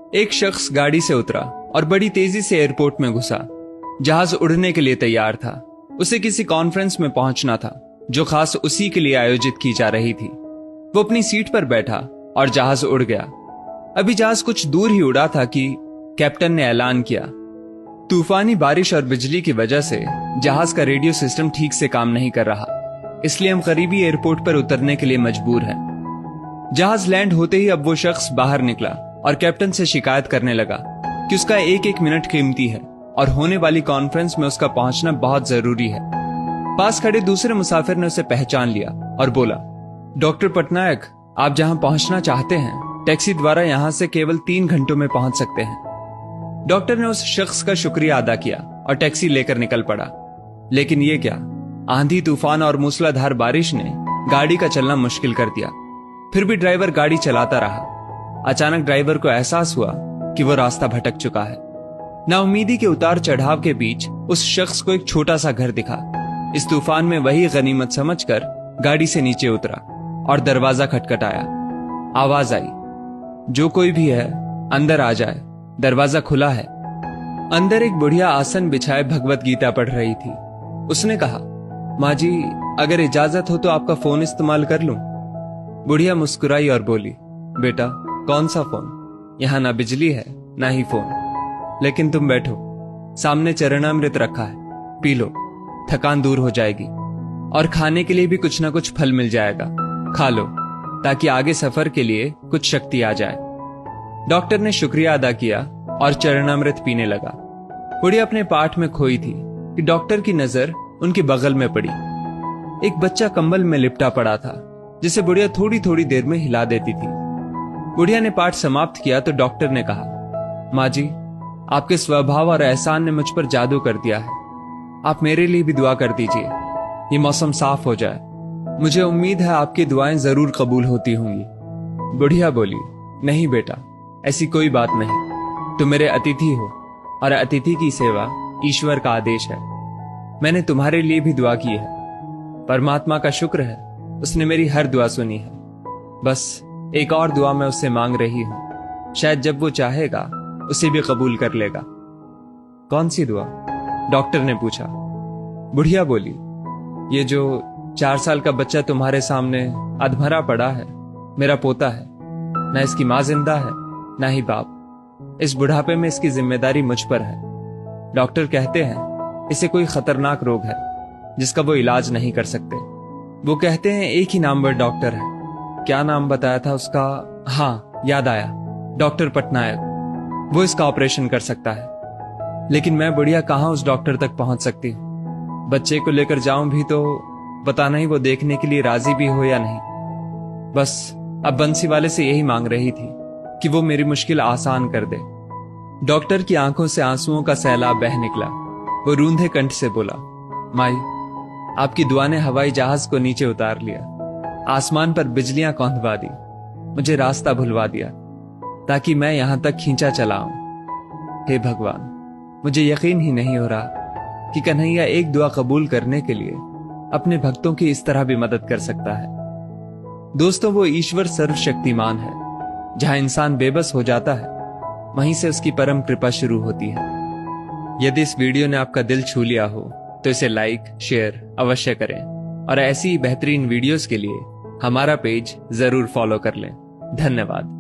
एक शख्स गाड़ी से उतरा और बड़ी तेजी से एयरपोर्ट में घुसा। जहाज उड़ने के लिए तैयार था। उसे किसी कॉन्फ्रेंस में पहुंचना था जो खास उसी के लिए आयोजित की जा रही थी। वो अपनी सीट पर बैठा और जहाज उड़ गया। अभी जहाज कुछ दूर ही उड़ा था कि कैप्टन ने ऐलान किया, तूफानी बारिश और बिजली की वजह से जहाज का रेडियो सिस्टम ठीक से काम नहीं कर रहा, इसलिए हम करीबी एयरपोर्ट पर उतरने के लिए मजबूर हैं। जहाज लैंड होते ही अब वो शख्स बाहर निकला और कैप्टन से शिकायत करने लगा कि उसका एक एक मिनट कीमती है और होने वाली कॉन्फ्रेंस में उसका पहुंचना बहुत जरूरी है। पास खड़े दूसरे मुसाफिर ने उसे पहचान लिया और बोला, डॉक्टर पटनायक, आप जहां पहुंचना चाहते हैं टैक्सी द्वारा यहां से केवल 3 घंटों में पहुंच सकते हैं। डॉक्टर ने उस शख्स का शुक्रिया अदा किया और टैक्सी लेकर निकल पड़ा। लेकिन ये क्या, आंधी तूफान और मूसलाधार बारिश ने गाड़ी का चलना मुश्किल कर दिया। फिर भी ड्राइवर गाड़ी चलाता रहा। अचानक ड्राइवर को एहसास हुआ कि वो रास्ता भटक चुका है। नाउमीदी के उतार चढ़ाव के बीच उस शख्स को एक छोटा सा घर दिखा। इस तूफान में वही गनीमत समझकर गाड़ी से नीचे उतरा और दरवाजा खटखटाया। आवाज आई, जो कोई भी है अंदर आ जाए, दरवाजा खुला है। अंदर एक बुढ़िया आसन बिछाए भगवत गीता पढ़ रही थी। उसने कहा, माँ जी, अगर इजाजत हो तो आपका फोन इस्तेमाल कर लूं। बुढ़िया मुस्कुराई और बोली, बेटा, कौन सा फोन? यहां ना बिजली है ना ही फोन। लेकिन तुम बैठो, सामने चरणामृत रखा है, पी लो, थकान दूर हो जाएगी और खाने के लिए भी कुछ ना कुछ फल मिल जाएगा, खा लो ताकि आगे सफर के लिए कुछ शक्ति आ जाए। डॉक्टर ने शुक्रिया अदा किया और चरणामृत पीने लगा। बुढ़िया अपने पाठ में खोई थी कि डॉक्टर की नजर उनके बगल में पड़ी। एक बच्चा कंबल में लिपटा पड़ा था जिसे बुढ़िया थोड़ी थोड़ी देर में हिला देती थी। बुढ़िया ने पाठ समाप्त किया तो डॉक्टर ने कहा, माँ जी, आपके स्वभाव और एहसान ने मुझ पर जादू कर दिया है। आप मेरे लिए भी दुआ कर दीजिए, ये मौसम साफ हो जाए। मुझे उम्मीद है आपकी दुआएं जरूर कबूल होती होंगी। बुढ़िया बोली, नहीं बेटा, ऐसी कोई बात नहीं। तुम मेरे अतिथि हो और अतिथि की सेवा ईश्वर का आदेश है। मैंने तुम्हारे लिए भी दुआ की है। परमात्मा का शुक्र है, उसने मेरी हर दुआ सुनी है। बस एक और दुआ मैं उससे मांग रही हूं, शायद जब वो चाहेगा उसे भी कबूल कर लेगा। कौन सी दुआ? डॉक्टर ने पूछा। बुढ़िया बोली, ये जो 4 साल का बच्चा तुम्हारे सामने अधमरा पड़ा है, मेरा पोता है। ना इसकी माँ जिंदा है ना ही बाप। इस बुढ़ापे में इसकी जिम्मेदारी मुझ पर है। डॉक्टर कहते हैं इसे कोई खतरनाक रोग है जिसका वो इलाज नहीं कर सकते। वो कहते हैं एक ही नामवर डॉक्टर है। क्या नाम बताया था उसका? हाँ, याद आया, डॉक्टर पटनायक। वो इसका ऑपरेशन कर सकता है। लेकिन मैं बुढ़िया कहां उस डॉक्टर तक पहुंच सकती हूं? बच्चे को लेकर जाऊं भी तो पता नहीं वो देखने के लिए राजी भी हो या नहीं। बस अब बंसी वाले से यही मांग रही थी कि वो मेरी मुश्किल आसान कर दे। डॉक्टर की आंखों से आंसुओं का सैलाब बह निकला। वो रूंधे कंठ से बोला, माई, आपकी दुआ ने हवाई जहाज को नीचे उतार लिया, आसमान पर बिजलियां कौंधवा दी, मुझे रास्ता भुलवा दिया ताकि मैं यहां तक खींचा चला आऊं। हे भगवान, मुझे यकीन ही नहीं हो रहा कि कन्हैया एक दुआ कबूल करने के लिए अपने भक्तों की इस तरह भी मदद कर सकता है। दोस्तों, वो ईश्वर सर्वशक्तिमान है। जहां इंसान बेबस हो जाता है वहीं से उसकी परम कृपा शुरू होती है। यदि इस वीडियो ने आपका दिल छू लिया हो तो इसे लाइक शेयर अवश्य करें और ऐसी बेहतरीन वीडियोस के लिए हमारा पेज जरूर फॉलो कर लें। धन्यवाद।